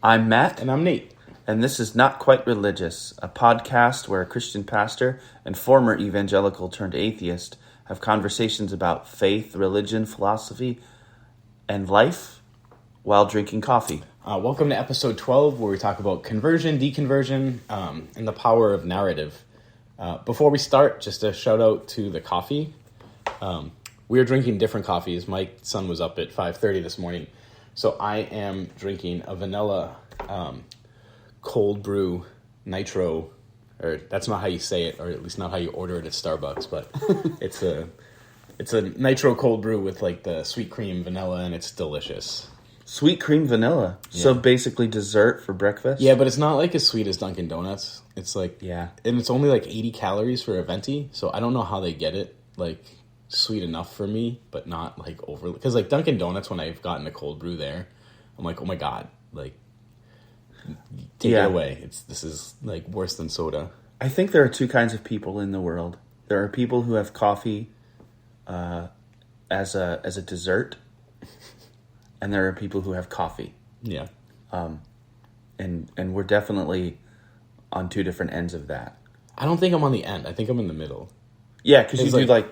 I'm Matt. And I'm Nate. And this is Not Quite Religious, a podcast where a Christian pastor and former evangelical turned atheist have conversations about faith, religion, philosophy, and life while drinking coffee. Welcome to episode 12, where we talk about conversion, deconversion, and the power of narrative. Before we start, just a shout out to the coffee. We are drinking different coffees. My son was up at 5:30 this morning, so I am drinking a vanilla cold brew nitro, or that's not how you say it, or at least not how you order it at Starbucks, but it's a nitro cold brew with like the sweet cream vanilla, and it's delicious. Sweet cream vanilla. Yeah. So basically dessert for breakfast? Yeah, but it's not like as sweet as Dunkin' Donuts. It's like, yeah. And it's only like 80 calories for a venti, so I don't know how they get it like sweet enough for me, but not like overly. Because like Dunkin' Donuts, when I've gotten a cold brew there, I'm like, oh my God, like, take it away. This is like worse than soda. I think there are two kinds of people in the world. There are people who have coffee as a dessert, and there are people who have coffee. Yeah. And we're definitely on two different ends of that. I don't think I'm on the end. I think I'm in the middle. Yeah, because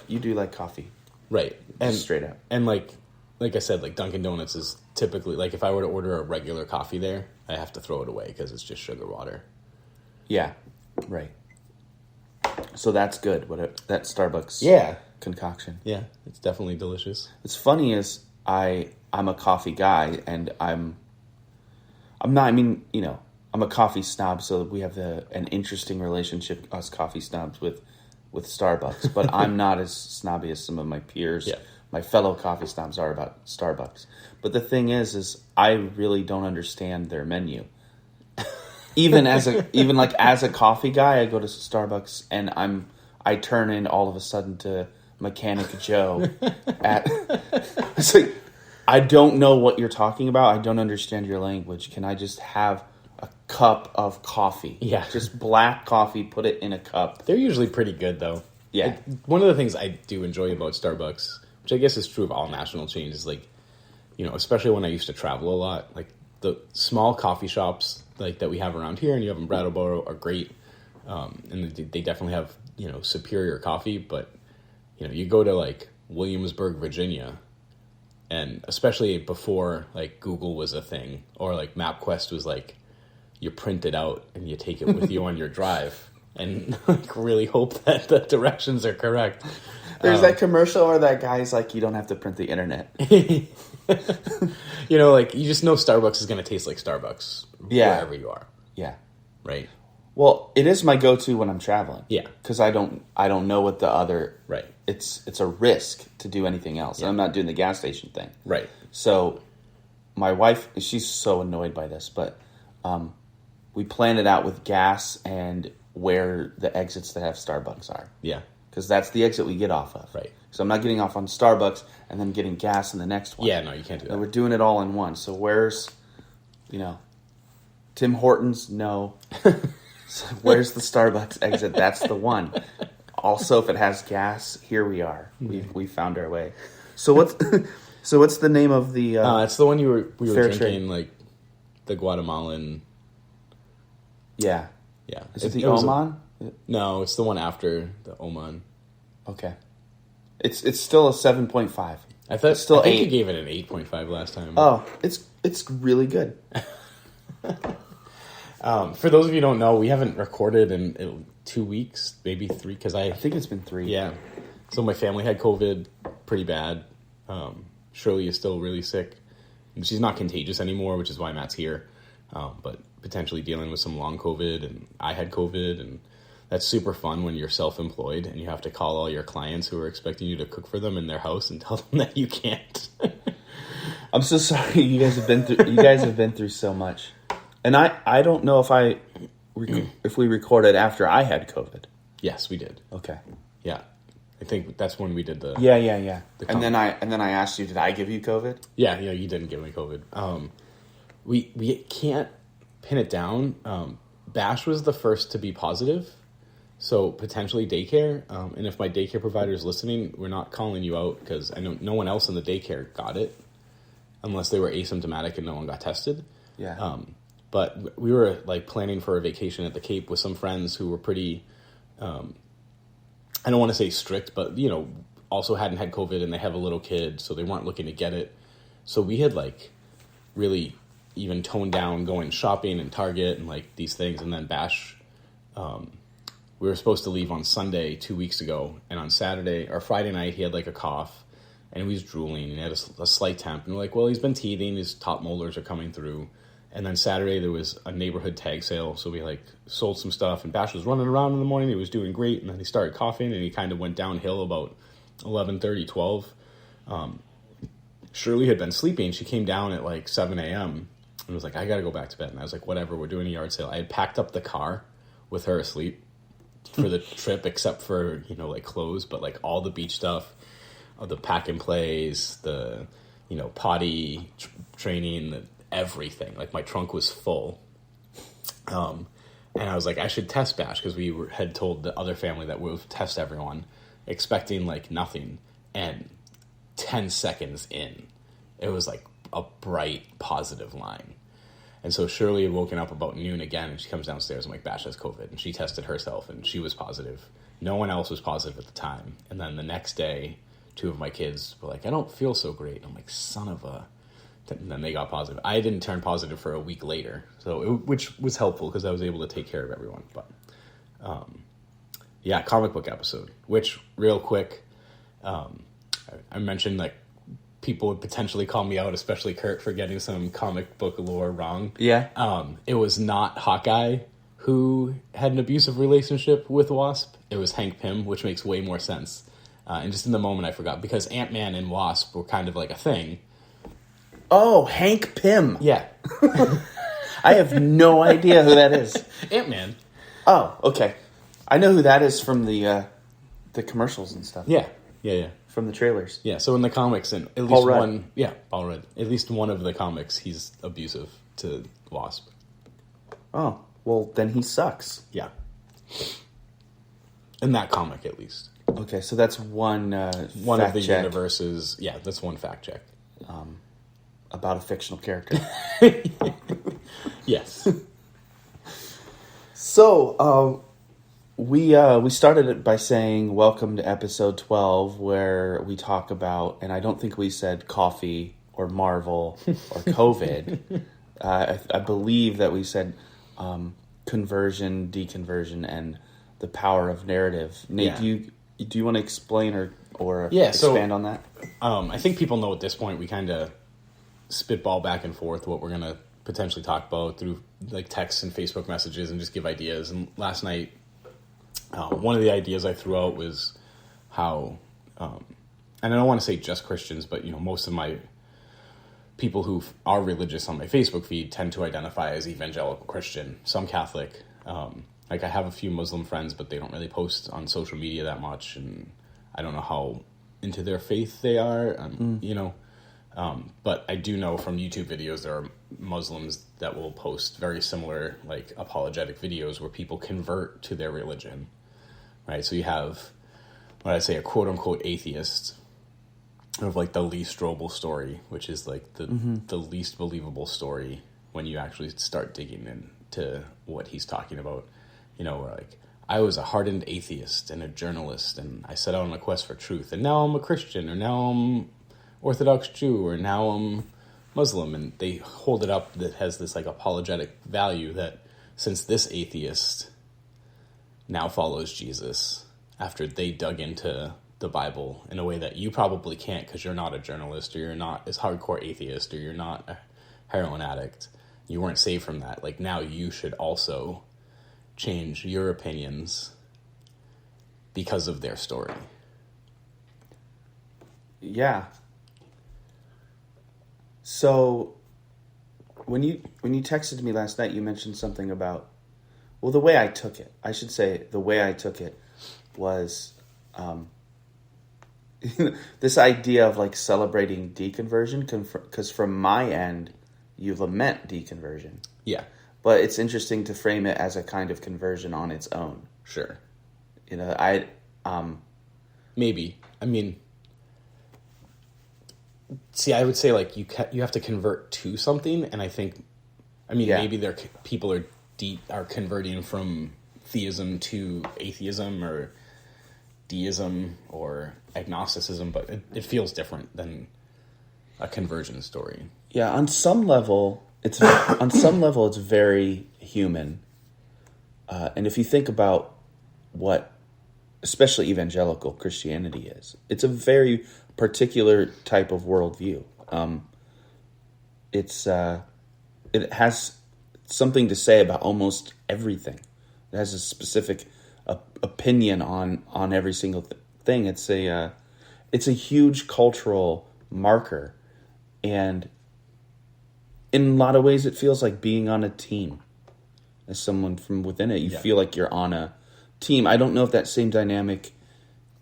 you do like coffee, right? And straight up. And like I said, like Dunkin' Donuts is typically like if I were to order a regular coffee there, I have to throw it away because it's just sugar water. Yeah, right. So that's good. That Starbucks concoction. Yeah, it's definitely delicious. What's funny is I'm a coffee guy, and I'm not. I mean, I'm a coffee snob, so we have an interesting relationship, us coffee snobs, with Starbucks. But I'm not as snobby as some of my peers. Yeah. My fellow coffee snobs are about Starbucks. But the thing is I really don't understand their menu. Even as a coffee guy, I go to Starbucks and I turn in all of a sudden to Mechanic Joe it's like, I don't know what you're talking about. I don't understand your language. Can I just have a cup of coffee? Yeah. Just black coffee, put it in a cup. They're usually pretty good, though. Yeah. One of the things I do enjoy about Starbucks, which I guess is true of all national chains, is like, especially when I used to travel a lot, like the small coffee shops like that we have around here and you have in Brattleboro are great. And they definitely have, superior coffee, but, you go to like Williamsburg, Virginia, and especially before like Google was a thing, or like MapQuest was like, you print it out and you take it with you on your drive and like really hope that the directions are correct. There's that commercial where that guy's like, you don't have to print the internet. Like you just know Starbucks is going to taste like Starbucks wherever you are. Yeah. Right. Well, it is my go-to when I'm traveling. Yeah. Because I don't know what the other... Right. It's a risk to do anything else. Yeah. And I'm not doing the gas station thing. Right. So my wife, she's so annoyed by this, but we plan it out with gas and where the exits that have Starbucks are. Yeah. Because that's the exit we get off of. Right. So I'm not getting off on Starbucks and then getting gas in the next one. Yeah, no, you can't do that. And we're doing it all in one. So where's, Tim Hortons? No. So where's the Starbucks exit? That's the one. Also, if it has gas, here we are. We found our way. So what's the name of the? It's the one we were drinking, trade. like the Guatemalan. Yeah. Yeah. Is it the Oman? No, it's the one after the Oman. Okay. It's still a 7.5. I thought it's still I think 8. you gave it an 8.5 last time. Oh, it's really good. For those of you who don't know, we haven't recorded in 2 weeks, maybe 3, because I think it's been 3. Yeah. So my family had COVID pretty bad. Shirley is still really sick. And she's not contagious anymore, which is why Matt's here. But potentially dealing with some long COVID, and I had COVID, and that's super fun when you're self-employed and you have to call all your clients who are expecting you to cook for them in their house and tell them that you can't. I'm so sorry. You guys have been through so much. And I don't know if we recorded after I had COVID. Yes, we did. Okay. Yeah. I think that's when we did the... Yeah. And then I asked you, did I give you COVID? Yeah, you didn't give me COVID. We can't pin it down. Bash was the first to be positive, so potentially daycare. And if my daycare provider is listening, we're not calling you out because I know no one else in the daycare got it, unless they were asymptomatic and no one got tested. Yeah. But we were like planning for a vacation at the Cape with some friends who were pretty, I don't want to say strict, but, you know, also hadn't had COVID and they have a little kid, so they weren't looking to get it. So we had like really even toned down going shopping and Target and like these things. And then Bash, we were supposed to leave on Sunday 2 weeks ago. And on Saturday or Friday night, he had like a cough and he was drooling and he had a slight temp. And we're like, well, he's been teething. His top molars are coming through. And then Saturday there was a neighborhood tag sale. So we like sold some stuff and Bash was running around in the morning. He was doing great. And then he started coughing and he kind of went downhill about 11:30, 12. Shirley had been sleeping. She came down at like 7 a.m. and was like, I got to go back to bed. And I was like, whatever, we're doing a yard sale. I had packed up the car with her asleep for the trip, except for, you know, like clothes, but like all the beach stuff, the pack and plays, the, you know, potty training, everything. Like my trunk was full. And I was like, I should test Bash because had told the other family that we'll test everyone, expecting like nothing. And 10 seconds in, it was like a bright positive line. And so Shirley had woken up about noon again and she comes downstairs. I'm like, Bash has COVID. And she tested herself and she was positive. No one else was positive at the time. And then the next day, 2 of my kids were like, I don't feel so great. I'm like, son of a... And then they got positive. I didn't turn positive for a week later, which was helpful because I was able to take care of everyone. But yeah, comic book episode, which real quick, I mentioned like people would potentially call me out, especially Kurt, for getting some comic book lore wrong. Yeah. It was not Hawkeye who had an abusive relationship with Wasp. It was Hank Pym, which makes way more sense. And just in the moment I forgot because Ant-Man and Wasp were kind of like a thing. Oh, Hank Pym. Yeah. I have no idea who that is. Ant-Man. Oh, okay. I know who that is from the commercials and stuff. Yeah. From the trailers. Yeah, so in the comics, and at least Paul Rudd. one... Yeah, Paul Rudd. At least one of the comics, he's abusive to Wasp. Oh, well, then he sucks. Yeah. In that comic, at least. Okay, so that's one One of the check. universes... Yeah, that's one fact check. About a fictional character. Yes. So, we started it by saying welcome to episode 12, where we talk about, and I don't think we said coffee or Marvel or COVID. I believe that we said conversion, deconversion, and the power of narrative. Nate, Yeah. do you want to explain or so, expand on that? I think people know at this point we kind of spitball back and forth what we're going to potentially talk about through like texts and Facebook messages and just give ideas. And last night, one of the ideas I threw out was how, and I don't want to say just Christians, but, you know, most of my people who are religious on my Facebook feed tend to identify as evangelical Christian, some Catholic. Like I have a few Muslim friends, but they don't really post on social media that much. And I don't know how into their faith they are, you know. But I do know from YouTube videos there are Muslims that will post very similar, like, apologetic videos where people convert to their religion, right? So you have, what I'd say, a quote-unquote atheist of, like, the Lee Strobel story, which is, like, the least believable story when you actually start digging into what he's talking about. You know, where, like, I was a hardened atheist and a journalist, and I set out on a quest for truth, and now I'm a Christian, or now I'm Orthodox Jew, or now I'm Muslim, and they hold it up that has this like apologetic value that since this atheist now follows Jesus after they dug into the Bible in a way that you probably can't because you're not a journalist, or you're not as hardcore atheist, or you're not a heroin addict, you weren't saved from that, like now you should also change your opinions because of their story. Yeah. So, when you texted me last night, you mentioned something about, well, the way I took it. I should say the way I took it was this idea of like celebrating deconversion, because from my end, you lament deconversion. Yeah. But it's interesting to frame it as a kind of conversion on its own. Sure. You know, maybe. I mean, see, I would say like you have to convert to something, and I think I mean, Yeah. maybe people are converting from theism to atheism or deism or agnosticism, but it feels different than a conversion story. Yeah, on some level, it's very human. And if you think about what, especially evangelical Christianity is, it's a very particular type of worldview. It has something to say about almost everything. It has a specific opinion on every single thing. It's a huge cultural marker, and in a lot of ways, it feels like being on a team. As someone from within it, you feel like you're on a team. I don't know if that same dynamic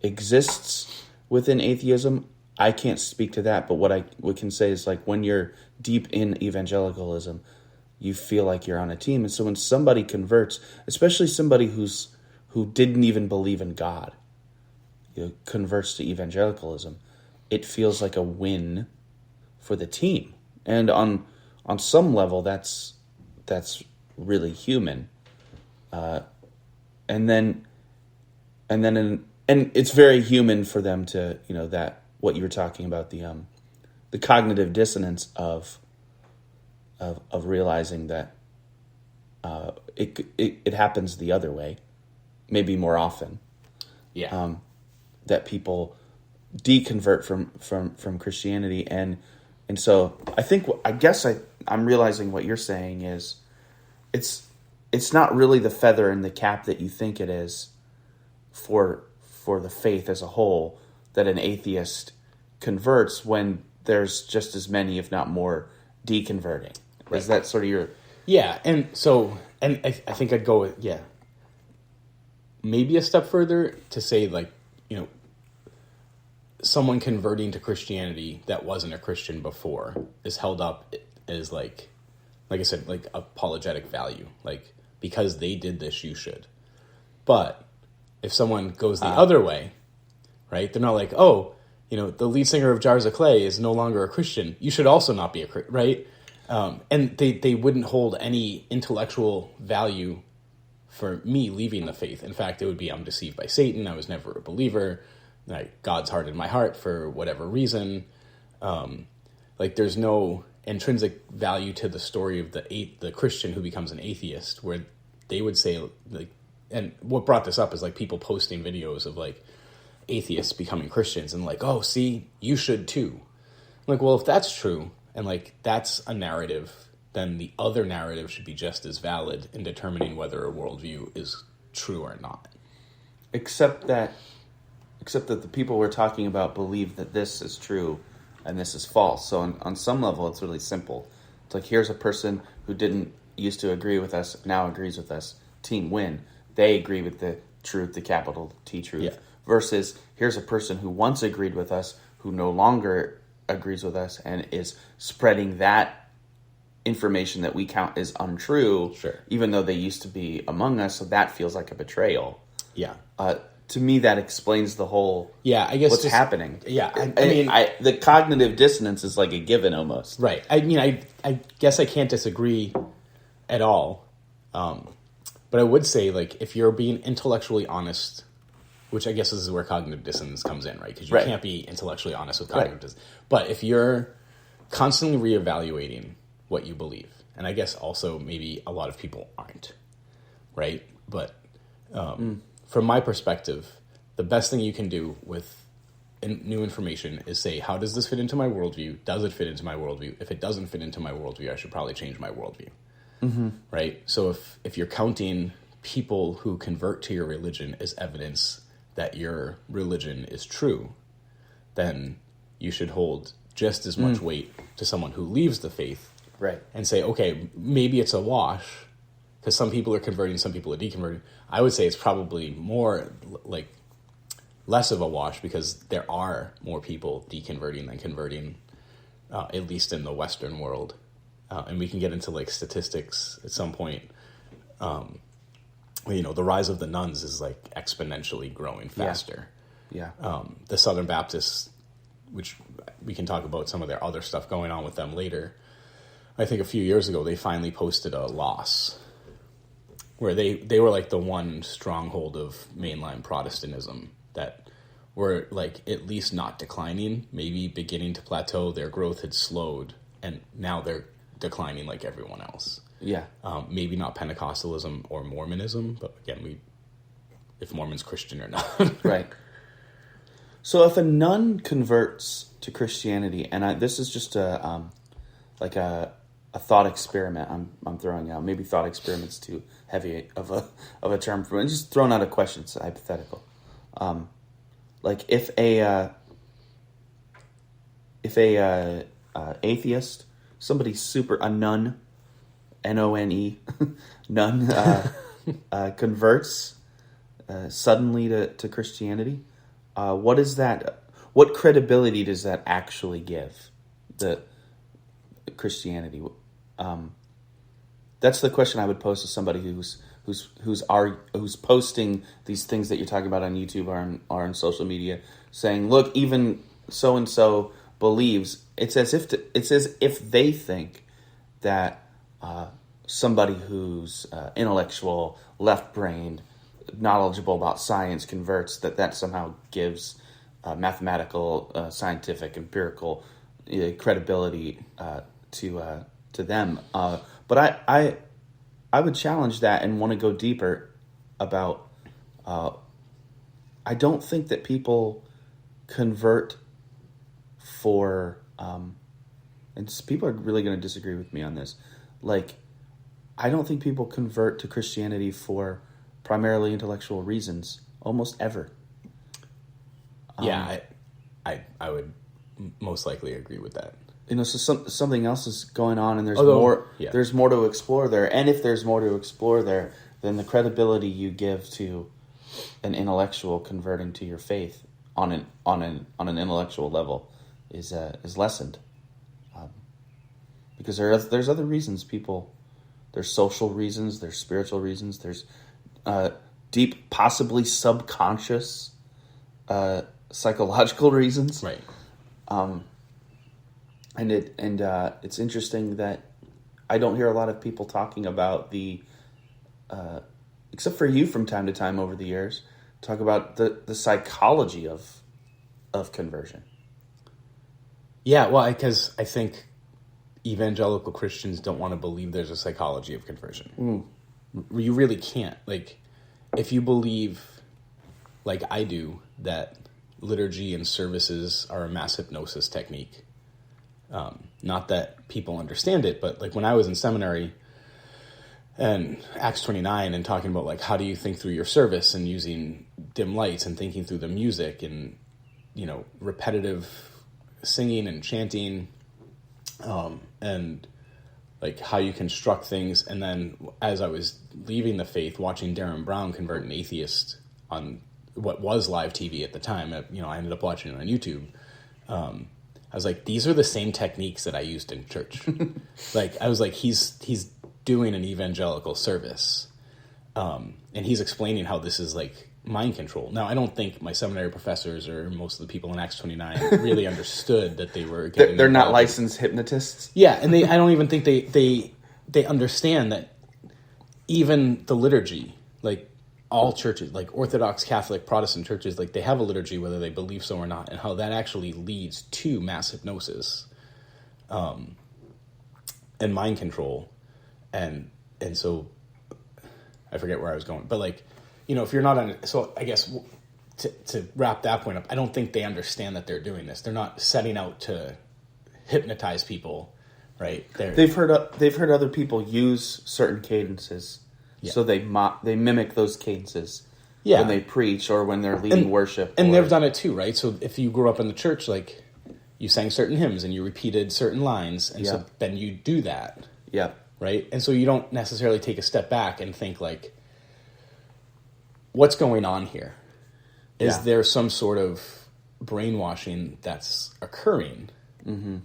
exists within atheism. I can't speak to that, but what we can say is, like, when you're deep in evangelicalism, you feel like you're on a team. And so when somebody converts, especially somebody who didn't even believe in God, converts to evangelicalism, it feels like a win for the team. And on some level, that's really human. And it's very human for them to, that what you were talking about, the cognitive dissonance of realizing that it happens the other way, maybe more often. Yeah. That people deconvert from Christianity, and so I guess I'm realizing what you're saying is it's not really the feather in the cap that you think it is for the faith as a whole, that an atheist converts when there's just as many, if not more, deconverting. Right. Is that sort of your... Yeah, and I think I'd go with, maybe a step further to say, like, someone converting to Christianity that wasn't a Christian before is held up as, like I said, like, apologetic value. Like, because they did this, you should. But if someone goes the other way, right, they're not like, oh, the lead singer of Jars of Clay is no longer a Christian, you should also not be a Christian, right? And they wouldn't hold any intellectual value for me leaving the faith. In fact, it would be, I'm deceived by Satan, I was never a believer, like, God's hardened my heart for whatever reason. Like, there's no intrinsic value to the story of the Christian who becomes an atheist, where they would say, like, and what brought this up is, like, people posting videos of, like, atheists becoming Christians and, like, oh, see, you should too. I'm like, well, if that's true, and, like, that's a narrative, then the other narrative should be just as valid in determining whether a worldview is true or not. Except that the people we're talking about believe that this is true and this is false. So on some level, it's really simple. It's like, here's a person who didn't used to agree with us, now agrees with us. Team win. They agree with the truth, the capital T truth. Yeah. Versus, here's a person who once agreed with us, who no longer agrees with us, and is spreading that information that we count as untrue, sure, even though they used to be among us. So that feels like a betrayal. Yeah. To me, that explains the whole. Yeah, I guess what's happening. Yeah, I mean, the cognitive dissonance is like a given almost. Right. I mean, I guess I can't disagree at all. But I would say, like, if you're being intellectually honest, which I guess this is where cognitive dissonance comes in, right? Because you can't be intellectually honest with cognitive dissonance. But if you're constantly reevaluating what you believe, and I guess also maybe a lot of people aren't, right? But from my perspective, the best thing you can do with new information is say, how does this fit into my worldview? Does it fit into my worldview? If it doesn't fit into my worldview, I should probably change my worldview. Mm-hmm. Right? So if you're counting people who convert to your religion as evidence that your religion is true, then you should hold just as much weight to someone who leaves the faith, right? And say, okay, maybe it's a wash, because some people are converting, some people are deconverting. I would say it's probably more, like, less of a wash, because there are more people deconverting than converting, at least in the Western world. And we can get into, like, statistics at some point. The rise of the nuns is, like, exponentially growing faster. Yeah. The Southern Baptists, which we can talk about some of their other stuff going on with them later, I think a few years ago, they finally posted a loss where they were like the one stronghold of mainline Protestantism that were like at least not declining, maybe beginning to plateau. Their growth had slowed, and now they're declining like everyone else. Yeah. Maybe not Pentecostalism or Mormonism, but again, if Mormon's Christian or not. Right. So if a nun converts to Christianity, and this is just a thought experiment I'm throwing out. Maybe thought experiment's too heavy of a term for me. Just throwing out a question. It's hypothetical. Like if a atheist, somebody a nun, None, nun, converts suddenly to Christianity, what is that? What credibility does that actually give the Christianity? That's the question I would pose to somebody who's posting these things that you're talking about on YouTube or on social media, saying, "Look, even so and so believes." It's as if they think that somebody who's intellectual, left-brained, knowledgeable about science converts, that somehow gives mathematical, scientific, empirical credibility to them. But I would challenge that and want to go deeper about. I don't think that people convert for, and people are really going to disagree with me on this. Like, I don't think people convert to Christianity for primarily intellectual reasons, almost ever. Yeah, I would most likely agree with that. So something else is going on, and there's There's more to explore there. And if there's more to explore there, then the credibility you give to an intellectual converting to your faith on an intellectual level is lessened. Because there's other reasons people. There's social reasons. There's spiritual reasons. There's deep, possibly subconscious, psychological reasons. Right. And it's interesting that I don't hear a lot of people talking about except for you from time to time over the years, talk about the psychology of conversion. Yeah, well, because I think evangelical Christians don't want to believe there's a psychology of conversion. You really can't. Like, if you believe, like I do, that liturgy and services are a mass hypnosis technique, not that people understand it, but like when I was in seminary and Acts 29 and talking about like how do you think through your service and using dim lights and thinking through the music and, repetitive singing and chanting, and like how you construct things. And then as I was leaving the faith, watching Darren Brown convert an atheist on what was live TV at the time, I ended up watching it on YouTube. I was like, these are the same techniques that I used in church. Like, I was like, he's doing an evangelical service. And he's explaining how this is like mind control. Now, I don't think my seminary professors or most of the people in Acts 29 really understood that they were getting they're not licensed hypnotists. Yeah, and I don't even think they understand that even the liturgy, like all churches, like Orthodox, Catholic, Protestant churches, like they have a liturgy whether they believe so or not, and how that actually leads to mass hypnosis, and mind control, and so I forget where I was going, but like, if you're not on, so I guess to wrap that point up, I don't think they understand that they're doing this. They're not setting out to hypnotize people, right? They've heard other people use certain cadences. Yeah. So they mimic those cadences when they preach or when they're leading worship. And they've done it too, right? So if you grew up in the church, like you sang certain hymns and you repeated certain lines, and so then you do that. Yeah. Right? And so you don't necessarily take a step back and think like, what's going on here? Is there some sort of brainwashing that's occurring? Mm-hmm.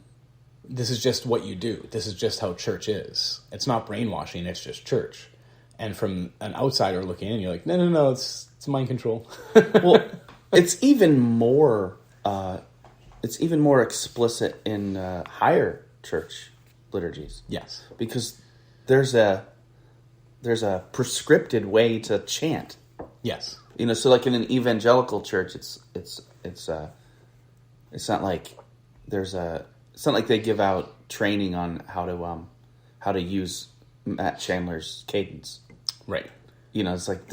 This is just what you do. This is just how church is. It's not brainwashing, it's just church. And from an outsider looking in, you're like, no, it's mind control. Well, it's even more explicit in higher church, liturgies. Yes. Because there's a prescripted way to chant. Yes. So like in an evangelical church, it's not like it's not like they give out training on how to use Matt Chandler's cadence. Right. It's like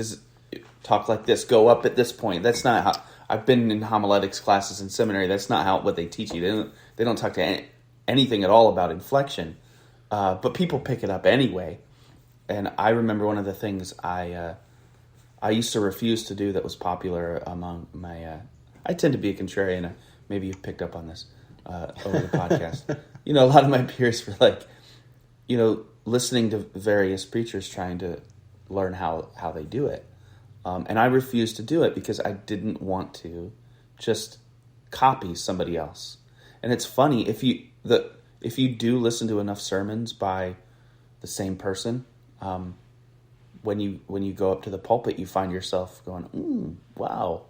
talk like this, go up at this point. That's not how I've been in homiletics classes in seminary. That's not what they teach you. They don't talk to anything at all about inflection, but people pick it up anyway. And I remember one of the things I used to refuse to do that was popular among my. I tend to be a contrarian. Maybe you've picked up on this over the podcast. A lot of my peers were like, listening to various preachers trying to learn how they do it. And I refused to do it because I didn't want to just copy somebody else. And it's funny, if you do listen to enough sermons by the same person, when you go up to the pulpit, you find yourself going, wow,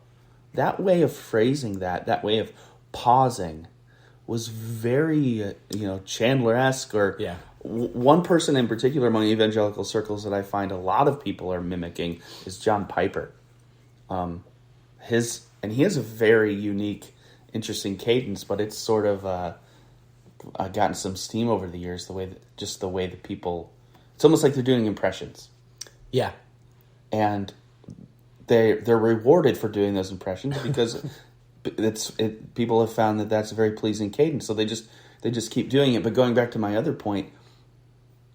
that way of phrasing that way of pausing was very, Chandler-esque. Or one person in particular among evangelical circles that I find a lot of people are mimicking is John Piper. And he has a very unique, interesting cadence, but it's sort of gotten some steam over the years. The way that people, it's almost like they're doing impressions. Yeah, and they're rewarded for doing those impressions because people have found that that's a very pleasing cadence. So they just keep doing it. But going back to my other point,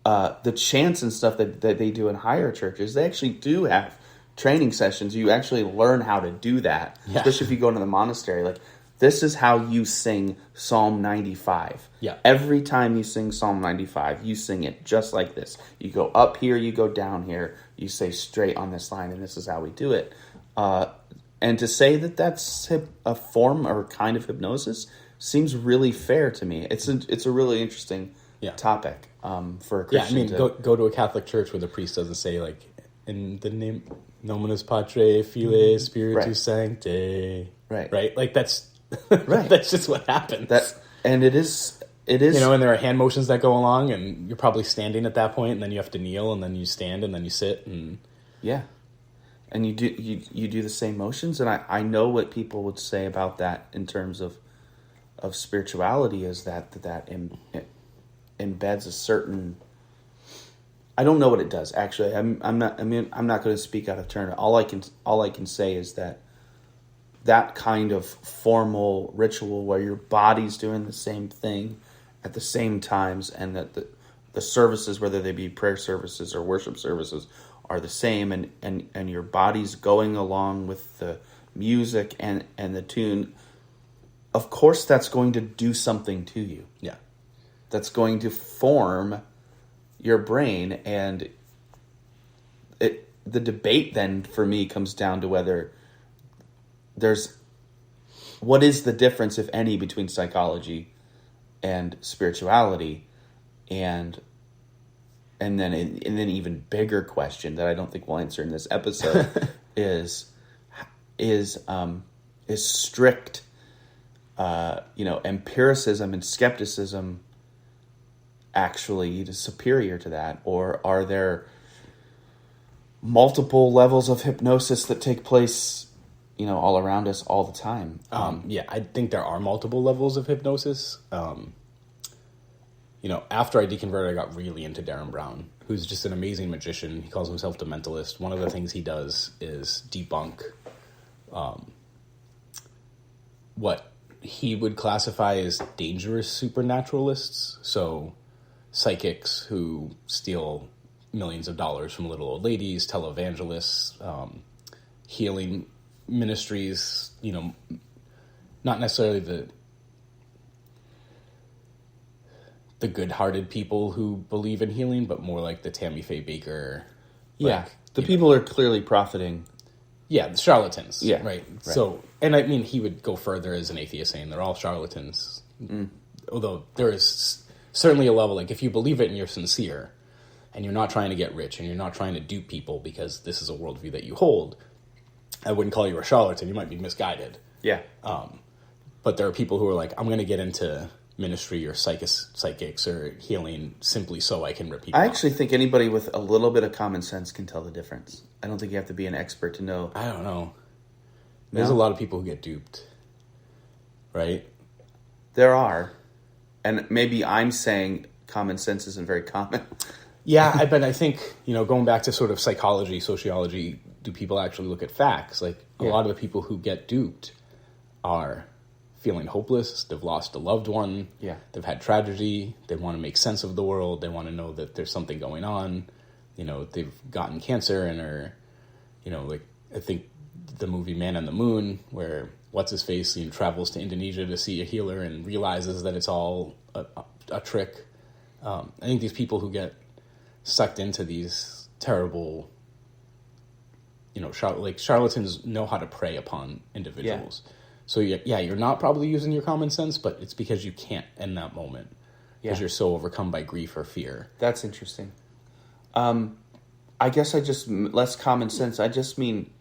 the chants and stuff that they do in higher churches, they actually do have training sessions. You actually learn how to do that, especially if you go into the monastery. Like, this is how you sing Psalm 95. Yeah. Every time you sing Psalm 95, you sing it just like this. You go up here, you go down here, you say straight on this line, and this is how we do it. And to say that that's a form or kind of hypnosis seems really fair to me. It's a really interesting topic for a Christian. Go to a Catholic church where the priest doesn't say, like, in the name Nominus Patre, Filii, Spiritus Sancti. Right? Like, that's right. That's just what happens. And it is. And there are hand motions that go along, and you're probably standing at that point, and then you have to kneel, and then you stand, and then you sit, and and you do the same motions. And I know what people would say about that in terms of spirituality is that embeds a certain. I don't know what it does actually. I'm not going to speak out of turn. All I can say is that kind of formal ritual where your body's doing the same thing at the same times, and that the services, whether they be prayer services or worship services, are the same, and your body's going along with the music and the tune. Of course, that's going to do something to you. Yeah. That's going to form your brain, and the debate then for me comes down to whether what is the difference, if any, between psychology and spirituality, and then an even bigger question that I don't think we'll answer in this episode is strict empiricism and skepticism actually superior to that, or are there multiple levels of hypnosis that take place all around us all the time? I think there are multiple levels of hypnosis. After I deconverted, I got really into Darren Brown, who's just an amazing magician. He calls himself the mentalist. One of the things he does is debunk what he would classify as dangerous supernaturalists. So psychics who steal millions of dollars from little old ladies, televangelists, healing ministries, not necessarily the good-hearted people who believe in healing, but more like the Tammy Faye Baker. The people are clearly profiting. Yeah, the charlatans. Yeah. Right. So, and I mean, he would go further as an atheist saying they're all charlatans. Although there is certainly a level, like if you believe it and you're sincere, and you're not trying to get rich, and you're not trying to dupe people because this is a worldview that you hold, I wouldn't call you a charlatan. You might be misguided. Yeah. But there are people who are like, I'm going to get into ministry or psychics or healing simply so I can repeat. I actually think anybody with a little bit of common sense can tell the difference. I don't think you have to be an expert to know. I don't know. There's a lot of people who get duped, right? There are. And maybe I'm saying common sense isn't very common. Yeah, but I think, going back to sort of psychology, sociology, do people actually look at facts? Like, a lot of the people who get duped are feeling hopeless. They've lost a loved one. Yeah. They've had tragedy. They want to make sense of the world. They want to know that there's something going on. They've gotten cancer and are, I think the movie Man on the Moon, where what's-his-face travels to Indonesia to see a healer and realizes that it's all a trick. I think these people who get sucked into these terrible, charlatans know how to prey upon individuals. Yeah. So you're not probably using your common sense, but it's because you can't in that moment because you're so overcome by grief or fear. That's interesting. I guess less common sense. I just mean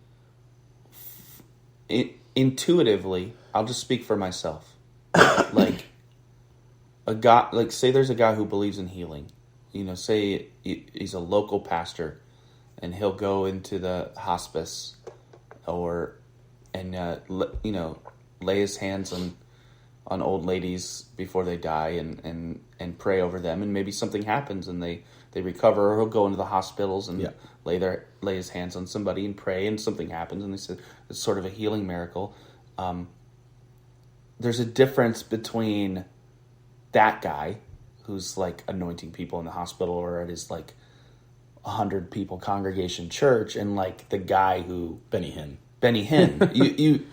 intuitively. I'll just speak for myself. Say there's a guy who believes in healing. Say he's a local pastor, and he'll go into the hospice, lay his hands on old ladies before they die, and pray over them, and maybe something happens and they recover, or he'll go into the hospitals and lay his hands on somebody and pray, and something happens, and they say it's sort of a healing miracle. There's a difference between that guy who's like anointing people in the hospital or at his 100 people congregation church, and the guy who Benny Hinn. you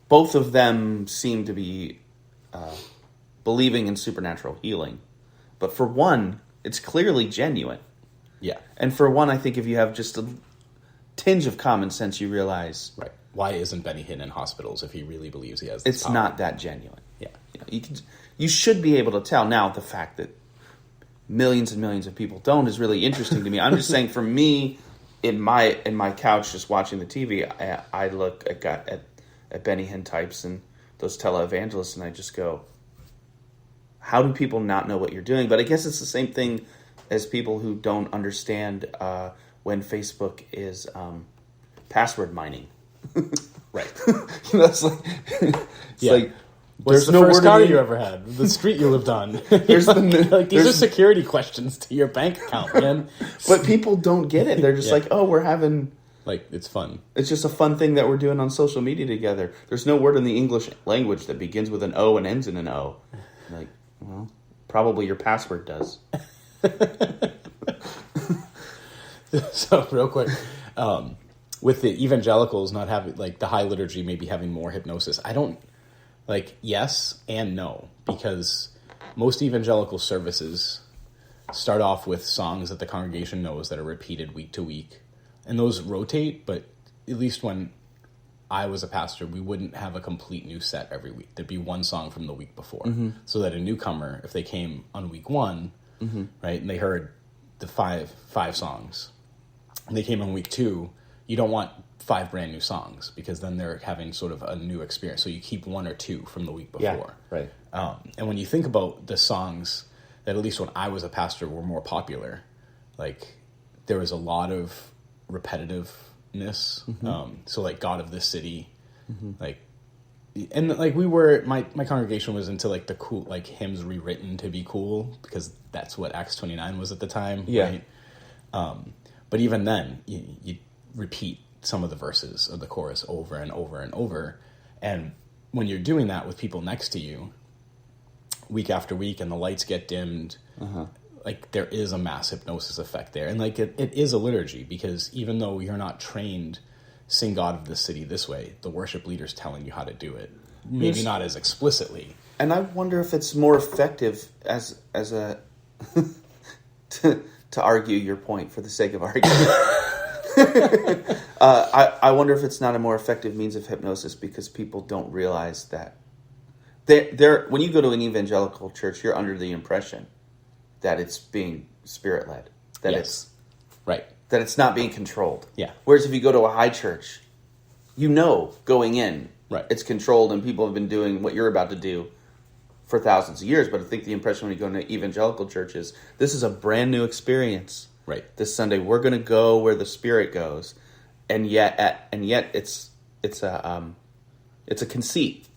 both of them seem to be believing in supernatural healing, but for one, it's clearly genuine. Yeah, and for one, I think if you have just a tinge of common sense, you realize why isn't Benny Hinn in hospitals if he really believes he has it's power? Not that genuine. Yeah, you should be able to tell. Now, the fact that millions and millions of people don't is really interesting to me. I'm just saying, for me, in my couch just watching the TV, I look at Benny Hinn types and those televangelists, and I just go, how do people not know what you're doing? But I guess it's the same thing as people who don't understand when Facebook is password mining. Right. It's like what's the first car you ever had? The street you lived on. These are security questions to your bank account, man. But people don't get it. They're just we're having... it's fun. It's just a fun thing that we're doing on social media together. There's no word in the English language that begins with an O and ends in an O. Well, probably your password does. So, real quick, with the evangelicals not having, the high liturgy maybe having more hypnosis, I don't... yes and no, because most evangelical services start off with songs that the congregation knows that are repeated week to week, and those rotate, but at least when I was a pastor, we wouldn't have a complete new set every week. There'd be one song from the week before, so that a newcomer, if they came on week one, right, and they heard the five songs, and they came on week two, you don't want 5 brand new songs, because then they're having sort of a new experience. So you keep 1 or 2 from the week before. Yeah, right. And when you think about the songs that, at least when I was a pastor, were more popular, there was a lot of repetitiveness. So God of This City, and we were, my congregation was into the cool, hymns rewritten to be cool, because that's what Acts 29 was at the time. Yeah. Right? But even then, you repeat some of the verses of the chorus over and over and over. And when you're doing that with people next to you, week after week, and the lights get dimmed, there is a mass hypnosis effect there. And it is a liturgy, because even though you're not trained, sing God of This City this way, the worship leader's telling you how to do it. Maybe not as explicitly. And I wonder if it's more effective as a to argue your point for the sake of argument. I wonder if it's not a more effective means of hypnosis, because people don't realize that when you go to an evangelical church, you're under the impression that it's being spirit led, that it's right, that it's not being controlled. Yeah. Whereas if you go to a high church, going in, right, it's controlled, and people have been doing what you're about to do for thousands of years. But I think the impression when you go into evangelical church is this is a brand new experience. Right. This Sunday we're going to go where the Spirit goes, and yet it's a conceit,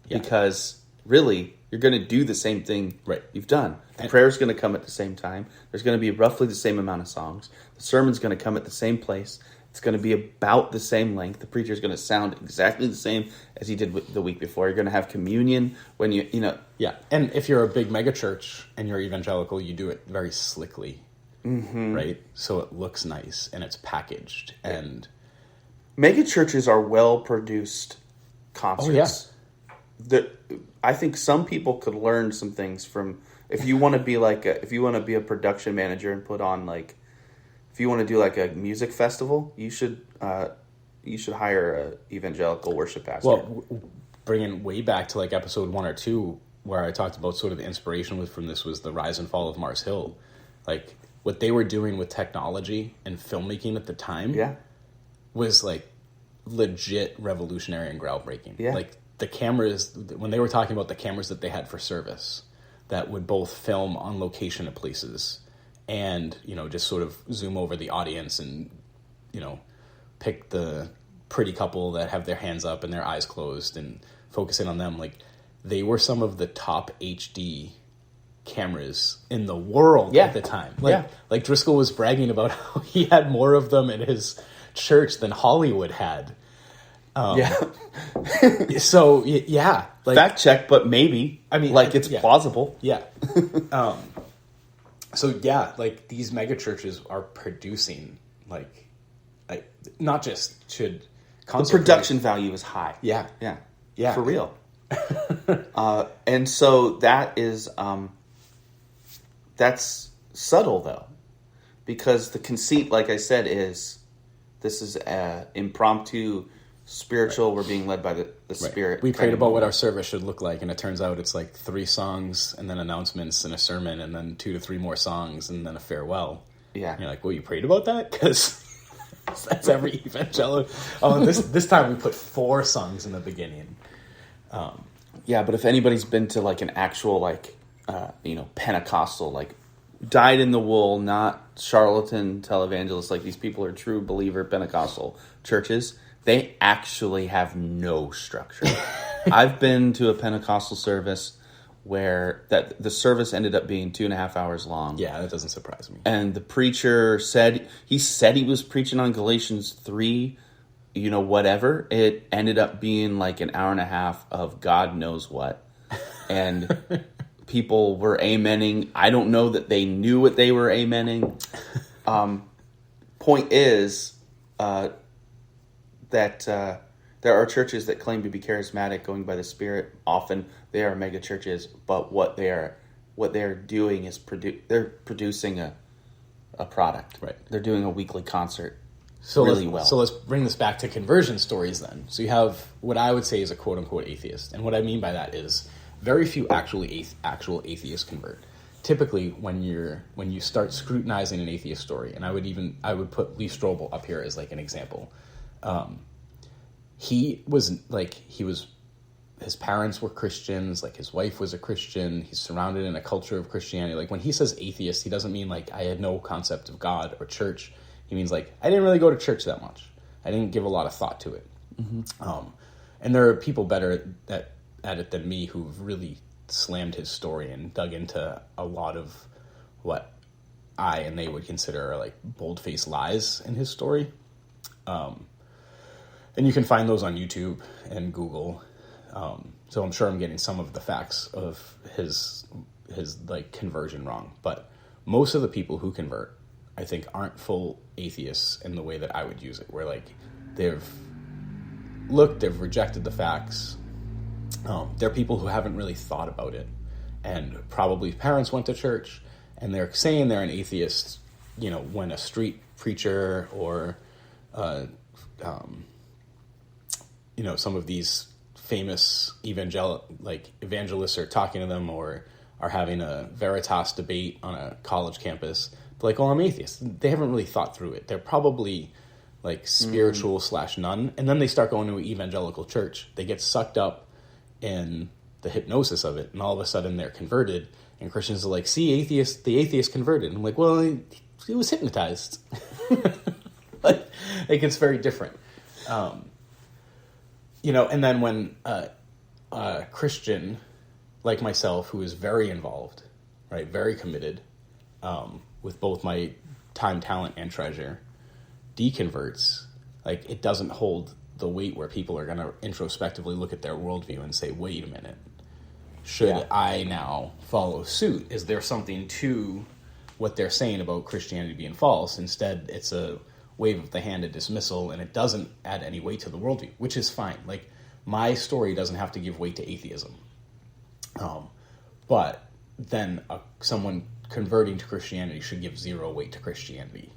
because really you're going to do the same thing you've done. The prayer's going to come at the same time. There's going to be roughly the same amount of songs. The sermon's going to come at the same place. It's going to be about the same length. The preacher's going to sound exactly the same as he did the week before. You're going to have communion when you know. Yeah, and if you're a big mega church and you're evangelical, you do it very slickly, right? So it looks nice and it's packaged. And mega churches are well-produced concerts. Oh, yeah. I think some people could learn some things from, if you want to be a production manager and put on if you want to do a music festival, you should hire a evangelical worship pastor. Well, bringing way back to episode 1 or 2, where I talked about sort of the inspiration from this was the rise and fall of Mars Hill. What they were doing with technology and filmmaking at the time was legit revolutionary and groundbreaking. Yeah. The cameras, when they were talking about the cameras that they had for service that would both film on location at places and, just sort of zoom over the audience and, pick the pretty couple that have their hands up and their eyes closed and focus in on them. They were some of the top HD cameras in the world at the time. Driscoll was bragging about how he had more of them in his church than Hollywood had. So yeah, fact check, but maybe. I mean, it's plausible. Yeah. So yeah, these mega churches are producing not just should the production value is high. Yeah, for real. And so that is that's subtle though, because the conceit, like I said, is this is impromptu. Spiritual, we're being led by the Spirit. We prayed about what our service should look like, and it turns out it's 3 songs, and then announcements, and a sermon, and then 2 to 3 more songs, and then a farewell. Yeah. And you're well, you prayed about that? Because that's every evangelical. Oh, this time we put 4 songs in the beginning. Yeah, but if anybody's been to an actual Pentecostal, dyed in the wool, not charlatan televangelists, these people are true believer Pentecostal churches. They actually have no structure. I've been to a Pentecostal service where the service ended up being 2.5 hours long. Yeah, that doesn't surprise me. And the preacher said he was preaching on Galatians 3, whatever. It ended up being an hour and a half of God knows what. And people were amening. I don't know that they knew what they were amening. Point is, that there are churches that claim to be charismatic, going by the Spirit. Often they are mega churches, but what they are doing is they're producing a product. Right. They're doing a weekly concert well. So let's bring this back to conversion stories then. So you have what I would say is a quote unquote atheist, and what I mean by that is very few actual atheists convert. Typically, when you start scrutinizing an atheist story, and I would put Lee Strobel up here as an example. His parents were Christians, his wife was a Christian, he's surrounded in a culture of Christianity. When he says atheist, he doesn't mean I had no concept of God or church. He means I didn't really go to church that much. I didn't give a lot of thought to it. Mm-hmm. And there are people better at it than me who've really slammed his story and dug into a lot of what I and they would consider are bold-faced lies in his story. And you can find those on YouTube and Google. So I'm sure I'm getting some of the facts of his conversion wrong. But most of the people who convert, I think, aren't full atheists in the way that I would use it, where they've rejected the facts. They're people who haven't really thought about it, and probably parents went to church, and they're saying they're an atheist, when a street preacher or some of these famous evangelists are talking to them or are having a Veritas debate on a college campus. They're oh, I'm atheist. They haven't really thought through it. They're probably spiritual / none. And then they start going to an evangelical church. They get sucked up in the hypnosis of it, and all of a sudden they're converted, and Christians are like, see, the atheist converted. And I'm like, well, he was hypnotized. like it's very different. And then when a Christian like myself, who is very involved, right, very committed, with both my time, talent, and treasure, deconverts, like, it doesn't hold the weight where people are going to introspectively look at their worldview and say, wait a minute, should I now follow suit? Is there something to what they're saying about Christianity being false? Instead, it's a wave of the hand, a dismissal, and it doesn't add any weight to the worldview, which is fine. Like, my story doesn't have to give weight to atheism. But then someone converting to Christianity should give zero weight to Christianity,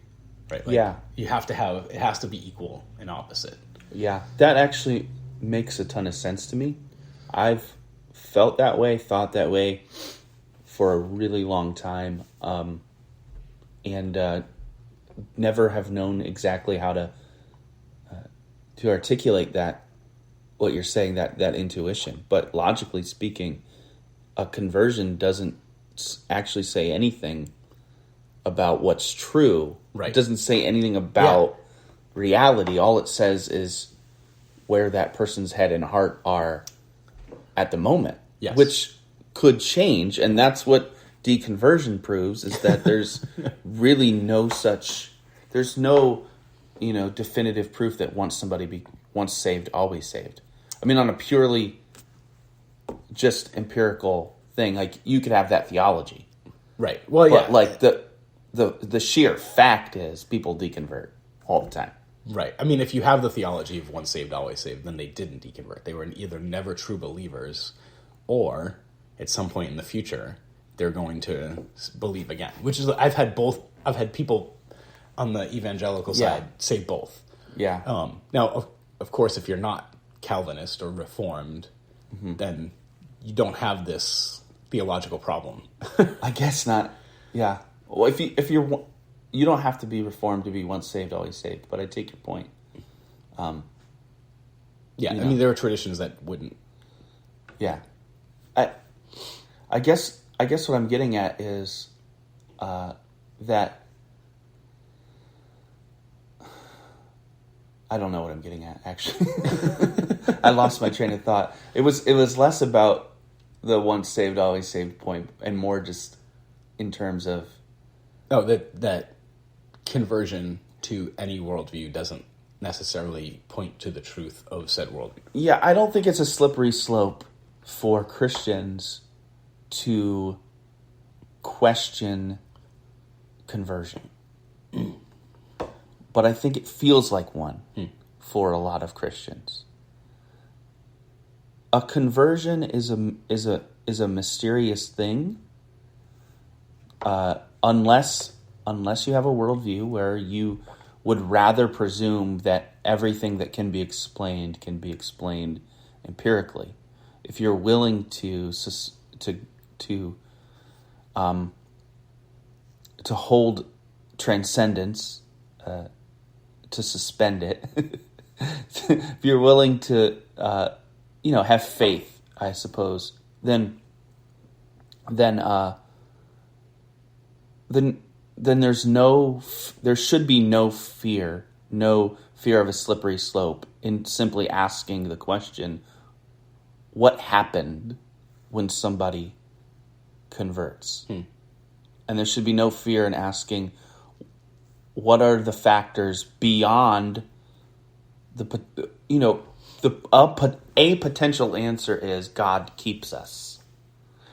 right? Like, you have to it has to be equal and opposite. Yeah, that actually makes a ton of sense to me. I've felt that way, thought that way for a really long time, and never have known exactly how to articulate that, what you're saying, that intuition. But logically speaking, a conversion doesn't actually say anything about what's true. Right. It doesn't say anything about reality. All it says is where that person's head and heart are at the moment, which could change. And that's what deconversion proves, is that there's really there's no, definitive proof that once saved, always saved. I mean, on a purely just empirical thing, like, you could have that theology. Right. Well, but like the sheer fact is people deconvert all the time. Right. I mean, if you have the theology of once saved, always saved, then they didn't deconvert. They were either never true believers, or at some point in the future, they're going to believe again. Which is, I've had people on the evangelical side say both. Yeah. Now, of course, if you're not Calvinist or Reformed, then you don't have this theological problem. I guess not. Yeah. Well, if you're, you don't have to be Reformed to be once saved, always saved. But I take your point. I mean, there are traditions that wouldn't. Yeah. I guess what I'm getting at is that I don't know what I'm getting at, actually. I lost my train of thought. It was less about the once saved, always saved point, and more just in terms of that conversion to any worldview doesn't necessarily point to the truth of said worldview. Yeah, I don't think it's a slippery slope for Christians to question conversion. But I think it feels like one for a lot of Christians. A conversion is a mysterious thing, unless you have a worldview where you would rather presume that everything that can be explained empirically. If you're willing to hold transcendence, to suspend it, if you're willing to have faith, I suppose, then there should be no fear of a slippery slope in simply asking the question, what happened when somebody converts? And there should be no fear in asking, what are the factors beyond a potential answer is God keeps us.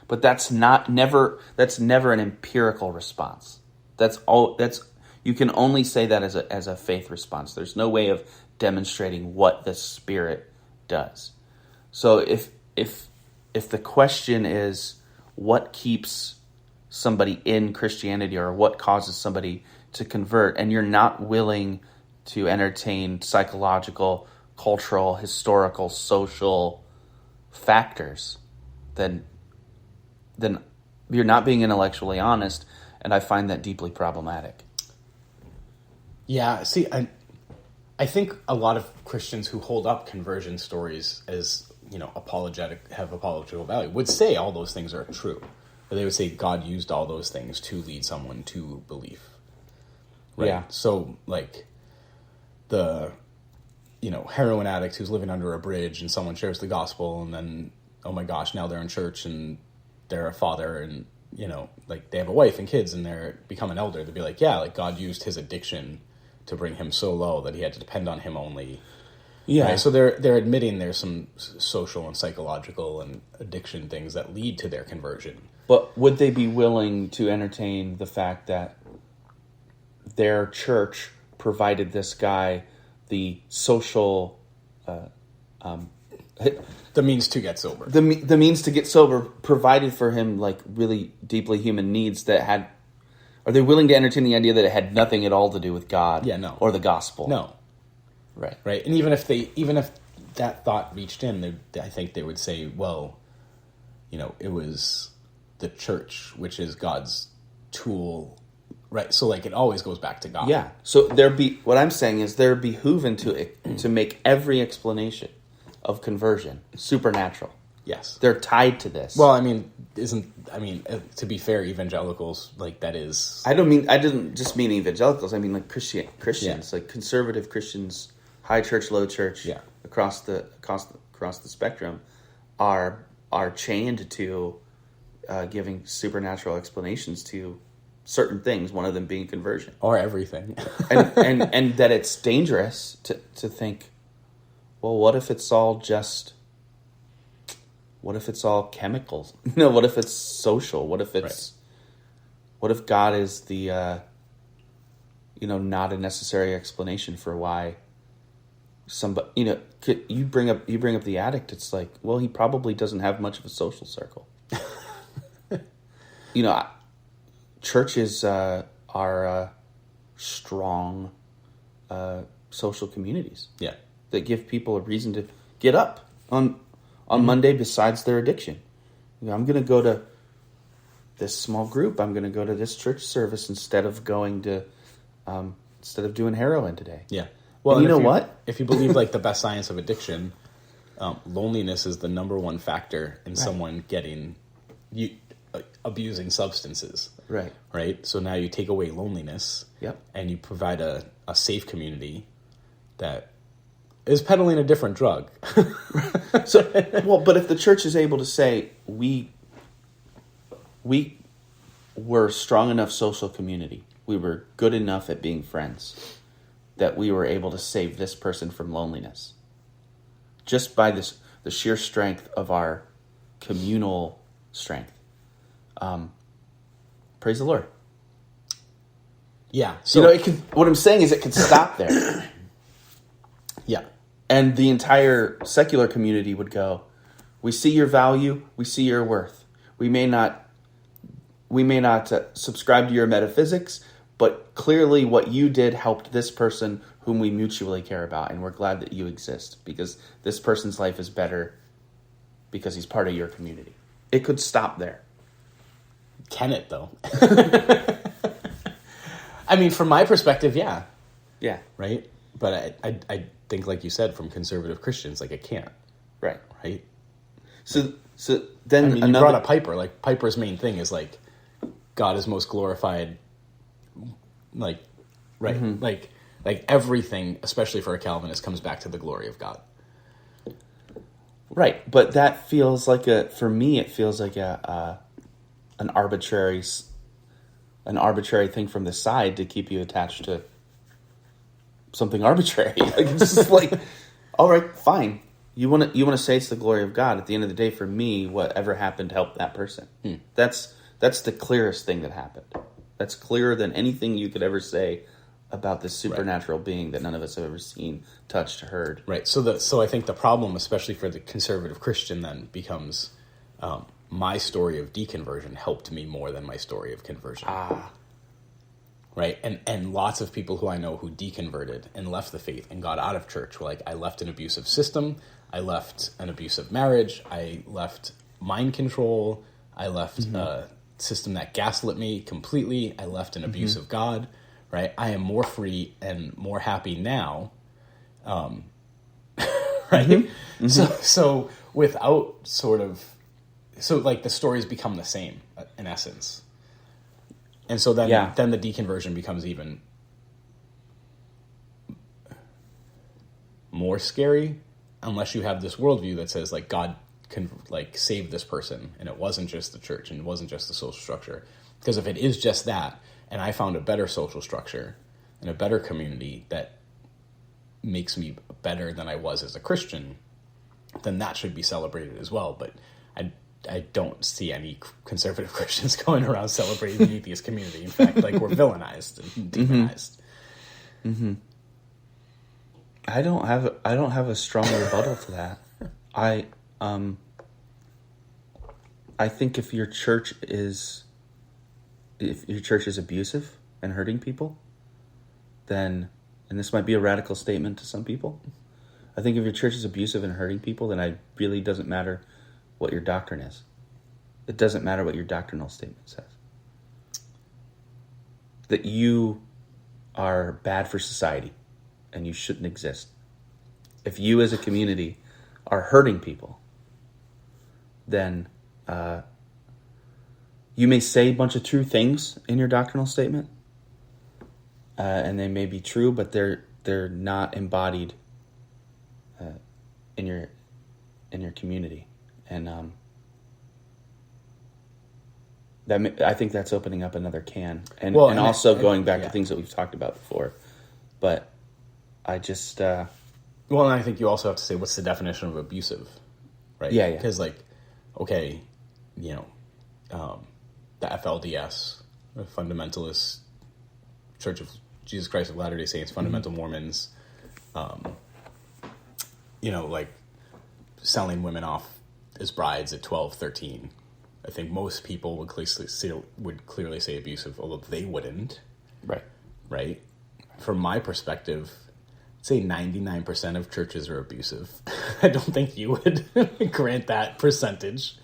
But that's never an empirical response. You can only say that as a faith response. There's no way of demonstrating what the Spirit does. So if the question is what keeps somebody in Christianity or what causes somebody to convert, and you're not willing to entertain psychological, cultural, historical, social factors, then you're not being intellectually honest, and I find that deeply problematic. Yeah, see, I think a lot of Christians who hold up conversion stories as have apologetical value, would say all those things are true. But they would say God used all those things to lead someone to belief. Right? Yeah. So, like, the, heroin addict who's living under a bridge and someone shares the gospel and then, oh my gosh, now they're in church and they're a father and, like, they have a wife and kids and they're become an elder. They'd be like, yeah, like, God used his addiction to bring him so low that he had to depend on him only. Yeah. Right? So they're admitting there's some social and psychological and addiction things that lead to their conversion. But would they be willing to entertain the fact that their church provided this guy the social... the means to get sober. The means to get sober provided for him, like, really deeply human needs that had... Are they willing to entertain the idea that it had nothing at all to do with God? Yeah, no. Or the gospel? No. Right. Right. And even if that thought reached in, I think they would say, well, it was the church, which is God's tool, right? So, like, it always goes back to God. Yeah. So what I'm saying is they're behooving to make every explanation of conversion supernatural. Yes. They're tied to this. Well, to be fair, evangelicals, like, that is... I didn't just mean evangelicals. I mean, like, Christians, like conservative Christians, high church, low church, across the spectrum, are chained to giving supernatural explanations to certain things. One of them being conversion, or everything, and that it's dangerous to think, well, what if it's all chemicals? What if it's social? What if what if God is the not a necessary explanation for why somebody, you bring up the addict. It's like, well, he probably doesn't have much of a social circle. Churches are strong social communities. Yeah, that give people a reason to get up on Monday besides their addiction. I'm going to go to this small group. I'm going to go to this church service instead of doing heroin today. Yeah. Well, and what? If you believe, like, the best science of addiction, loneliness is the number one factor in someone abusing substances. Right. Right. So now you take away loneliness. Yep. And you provide a safe community that is peddling a different drug. But if the church is able to say, we were strong enough social community, we were good enough at being friends, that we were able to save this person from loneliness, just by the sheer strength of our communal strength. Praise the Lord. Yeah. So what I'm saying is it could stop there. Yeah. And the entire secular community would go, we see your value, we see your worth. We may not subscribe to your metaphysics, but clearly what you did helped this person whom we mutually care about, and we're glad that you exist because this person's life is better because he's part of your community. It could stop there. Can it, though? I mean, from my perspective, yeah. Yeah. Right? But I think, like you said, from conservative Christians, like, it can't. Right. Right? So then you brought up Piper. Like, Piper's main thing is, like, God is most glorified, like, right? Mm-hmm. Like everything, especially for a Calvinist, comes back to the glory of God. Right. But that feels like for me, it feels like an arbitrary thing from the side to keep you attached to something arbitrary. Like, it's just like, all right, fine. You want to say it's the glory of God. At the end of the day, for me, whatever happened helped that person. That's the clearest thing that happened. That's clearer than anything you could ever say about this supernatural being that none of us have ever seen, touched, heard. Right. So I think the problem, especially for the conservative Christian, then becomes my story of deconversion helped me more than my story of conversion. Right. And lots of people who I know who deconverted and left the faith and got out of church were like, I left an abusive system. I left an abusive marriage. I left mind control. I left a system that gaslit me completely. I left an abusive God. Right. I am more free and more happy now. right? Mm-hmm. So without like the stories become the same in essence. And so then the deconversion becomes even more scary unless you have this worldview that says like God can like save this person and it wasn't just the church and it wasn't just the social structure. Because if it is just that and I found a better social structure and a better community that makes me better than I was as a Christian, then that should be celebrated as well. But I don't see any conservative Christians going around celebrating the atheist community. In fact, like we're villainized and demonized. Mm-hmm. I don't have a strong rebuttal to that. I think if your church is abusive and hurting people, then, and this might be a radical statement to some people, I think if your church is abusive and hurting people, then it really doesn't matter what your doctrine is. It doesn't matter what your doctrinal statement says. That you are bad for society and you shouldn't exist. If you as a community are hurting people, then you may say a bunch of true things in your doctrinal statement, and they may be true, but they're not embodied in your community, and I think that's opening up another can, and also going back to things that we've talked about before. But I just well, and I think you also have to say what's the definition of abusive, right? Yeah. Because like, okay, the FLDS, the Fundamentalist Church of Jesus Christ of Latter-day Saints, Fundamental Mormons, like selling women off as brides at 12, 13. I think most people would clearly say abusive, although they wouldn't. Right? From my perspective, I'd say 99% of churches are abusive. I don't think you would grant that percentage.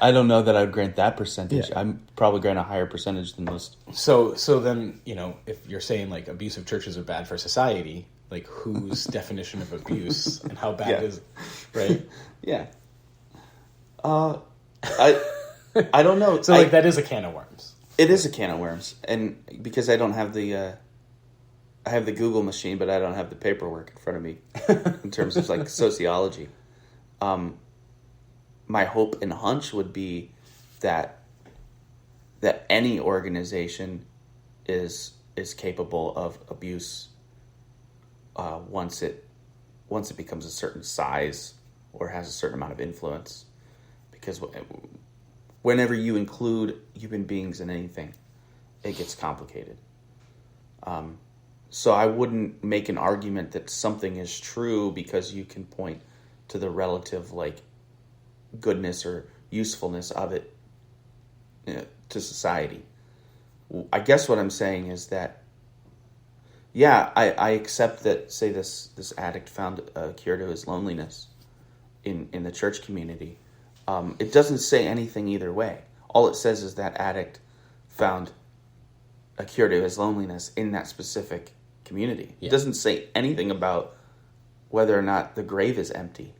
I don't know that I would grant that percentage. Yeah. I'm probably grant a higher percentage than most. So then, if you're saying like abusive churches are bad for society, like whose definition of abuse and how bad is it, right? Yeah. I don't know. So like that is a can of worms. It is a can of worms, and because I don't have the, I have the Google machine, but I don't have the paperwork in front of me in terms of like sociology. My hope and hunch would be that any organization is capable of abuse once it becomes a certain size or has a certain amount of influence, because whenever you include human beings in anything, it gets complicated. So I wouldn't make an argument that something is true because you can point to the relative like goodness or usefulness of it to society. I guess what I'm saying is that, I accept that, say this addict found a cure to his loneliness in the church community. It doesn't say anything either way. All it says is that addict found a cure to his loneliness in that specific community. Yeah. It doesn't say anything about whether or not the grave is empty.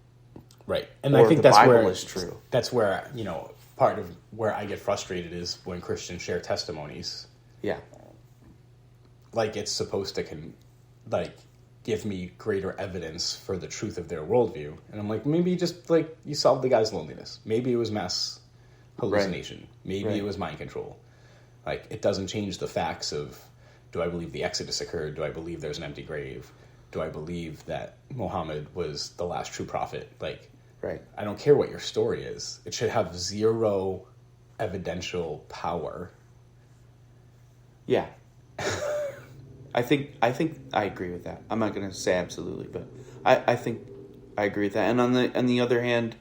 Right. And I think that's Bible where is true. That's where, part of where I get frustrated is when Christians share testimonies. Yeah. Like it's supposed to give me greater evidence for the truth of their worldview. And I'm like, maybe just like you solved the guy's loneliness. Maybe it was mass hallucination. Right. Maybe it was mind control. Like it doesn't change the facts of, do I believe the Exodus occurred? Do I believe there's an empty grave? Do I believe that Muhammad was the last true prophet? Like, right. I don't care what your story is. It should have zero evidential power. Yeah. I think I agree with that. I'm not going to say absolutely, but I think I agree with that. And on the other hand,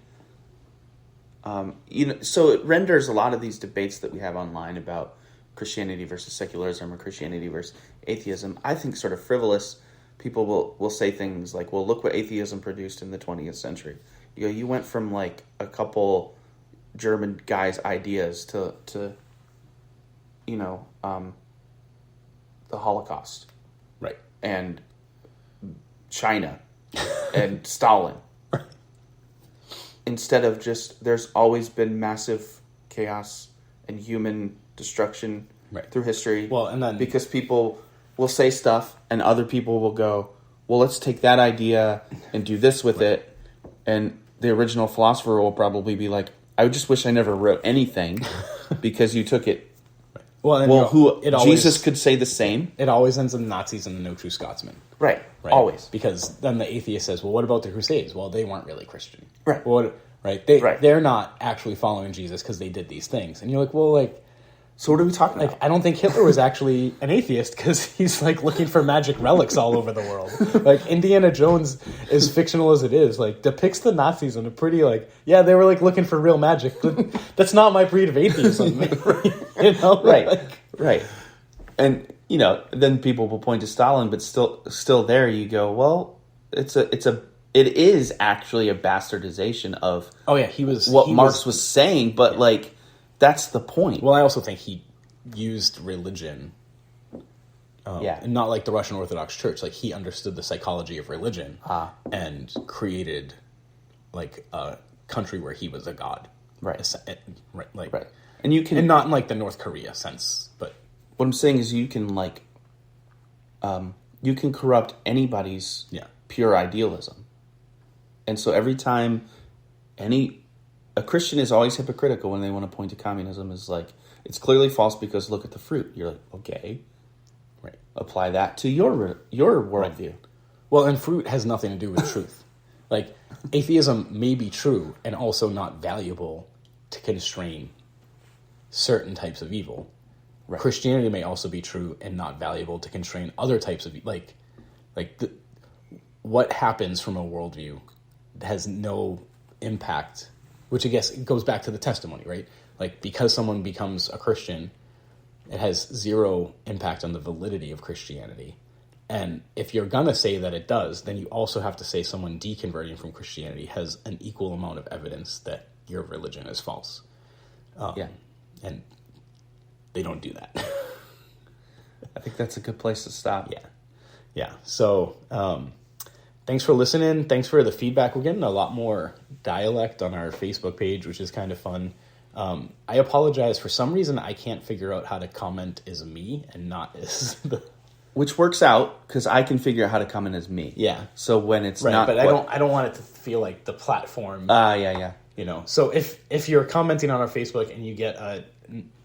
so it renders a lot of these debates that we have online about Christianity versus secularism or Christianity versus atheism, I think sort of frivolous. People will say things like, well, look what atheism produced in the 20th century. You went from like a couple German guys' ideas to the Holocaust. Right. And China and Stalin. instead of just, there's always been massive chaos and human destruction through history. Well, and then because people will say stuff and other people will go, well, let's take that idea and do this with it. And the original philosopher will probably be like, I just wish I never wrote anything because you took it. Well, Jesus could say the same. It always ends in Nazis and the No True Scotsman. Right. Always. Because then the atheist says, well, what about the Crusades? Well, they weren't really Christian. Right. They're not actually following Jesus because they did these things. And you're like, well, like... So what are we talking about? I don't think Hitler was actually an atheist because he's like looking for magic relics all over the world. Like Indiana Jones, as fictional as it is, like depicts the Nazis in a pretty like, yeah, they were like looking for real magic. That's not my breed of atheism. You know? Right. And then people will point to Stalin, but still there you go, well, it is actually a bastardization of Marx was saying, but like that's the point. Well, I also think he used religion, and not like the Russian Orthodox Church. Like he understood the psychology of religion and created like a country where he was a god. Right. Right. And you can, and not in like the North Korea sense, but what I'm saying is you can like, you can corrupt anybody's pure idealism, and so every time a Christian is always hypocritical when they want to point to communism. Is like, it's clearly false because look at the fruit. You're like, okay, right. Apply that to your worldview. Right. Well, and fruit has nothing to do with truth. Like atheism may be true and also not valuable to constrain certain types of evil. Right. Christianity may also be true and not valuable to constrain other types of what happens from a worldview has no impact. Which I guess goes back to the testimony, right? Like, because someone becomes a Christian, it has zero impact on the validity of Christianity. And if you're going to say that it does, then you also have to say someone deconverting from Christianity has an equal amount of evidence that your religion is false. And they don't do that. I think that's a good place to stop. Yeah. So, thanks for listening. Thanks for the feedback. We're getting a lot more dialect on our Facebook page, which is kind of fun. I apologize. For some reason, I can't figure out how to comment as me and not as the... Which works out, because I can figure out how to comment as me. Yeah. So when it's not... But I don't want it to feel like the platform... Yeah. So if you're commenting on our Facebook and you get a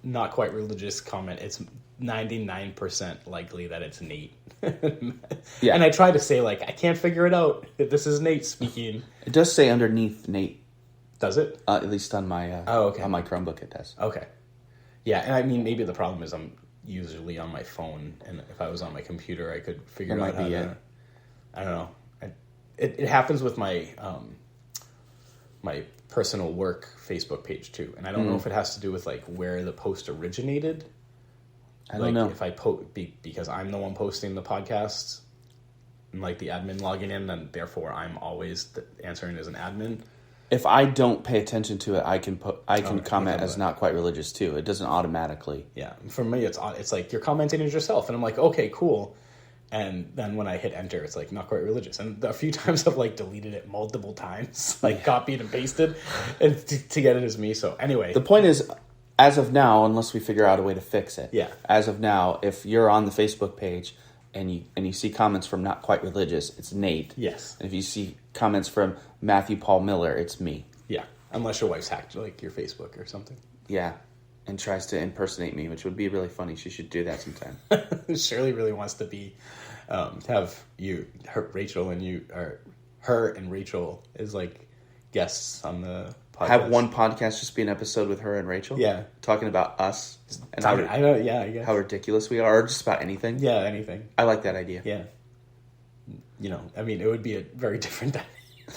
not quite religious comment, it's 99% likely that it's Nate. Yeah. And I try to say, like, I can't figure it out. This is Nate speaking. It does say underneath Nate. Does it? At least on my on my Chromebook it does. Okay. Yeah, and I mean, maybe the problem is I'm usually on my phone, and if I was on my computer, I could figure out how to... I don't know. It happens with my my personal work Facebook page, too. And I don't know if it has to do with, like, where the post originated. I don't know. If I because I'm the one posting the podcasts, and like the admin logging in, then therefore I'm always answering as an admin. If I don't pay attention to it, I can comment as not quite religious too. It doesn't automatically. Yeah, for me, it's like you're commenting as yourself, and I'm like, okay, cool. And then when I hit enter, it's like not quite religious. And a few times I've like deleted it multiple times, like copied and pasted, and to get it as me. So anyway, the point is, as of now, unless we figure out a way to fix it, as of now, if you're on the Facebook page and you see comments from Not Quite Religious, it's Nate. Yes. And if you see comments from Matthew Paul Miller, it's me. Yeah. Unless your wife's hacked like your Facebook or something. Yeah. And tries to impersonate me, which would be really funny. She should do that sometime. Shirley really wants to be have Rachel and you, or her and Rachel is like guests on the podcast. Have one podcast just be an episode with her and Rachel? Yeah. Talking about us and I guess. How ridiculous we are, or just about anything? Yeah, anything. I like that idea. Yeah. I mean, it would be a very different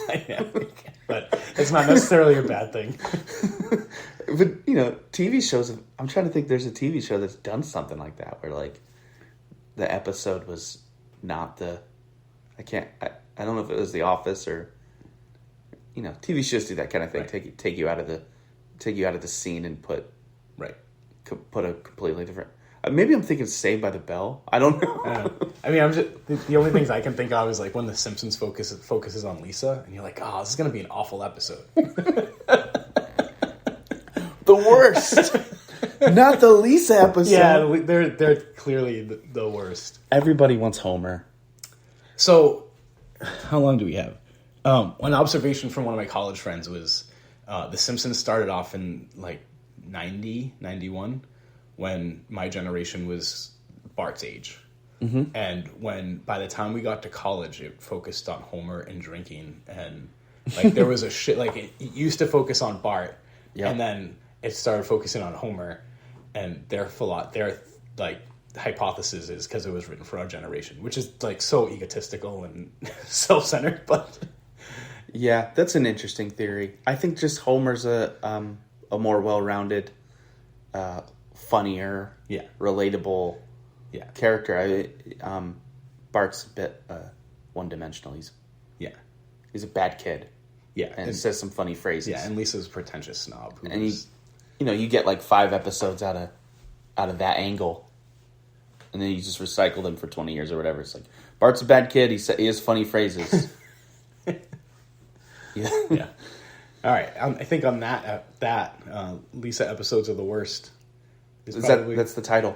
dynamic, but it's not necessarily a bad thing. But, TV shows, I'm trying to think there's a TV show that's done something like that, where, like, the episode was not I don't know if it was The Office or, TV shows do that kind of thing, right. take you out of the scene and put a completely different, Maybe I'm thinking Saved by the Bell. I don't know. I mean, I'm just the only things I can think of is like when The Simpsons focuses on Lisa, and you're like, oh, this is gonna be an awful episode. The worst. Not the Lisa episode. Yeah, they're clearly the worst. Everybody wants Homer. So, how long do we have? One observation from one of my college friends was The Simpsons started off in like 90, 91, when my generation was Bart's age. Mm-hmm. And when, by the time we got to college, it focused on Homer and drinking. And like there was a shit, like it used to focus on Bart. Yep. And then it started focusing on Homer. And their like hypothesis is because it was written for our generation, which is like so egotistical and self-centered. But yeah, that's an interesting theory. I think just Homer's a more well-rounded, funnier, relatable, character. Bart's a bit one-dimensional. He's a bad kid. Yeah, and says some funny phrases. Yeah, and Lisa's a pretentious snob. You get like 5 episodes out of that angle, and then you just recycle them for 20 years or whatever. It's like Bart's a bad kid. He has funny phrases. Yeah. All right. I think on that Lisa episodes are the worst. That's the title.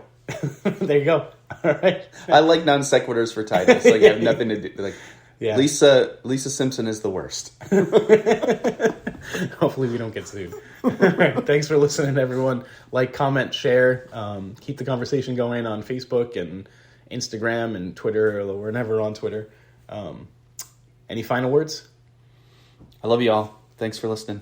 There you go. All right. I like non sequiturs for titles. Like I have nothing to do. Like Lisa Simpson is the worst. Hopefully we don't get sued. All right. Thanks for listening, everyone. Like, comment, share. Keep the conversation going on Facebook and Instagram and Twitter, although we're never on Twitter. Any final words? I love you all. Thanks for listening.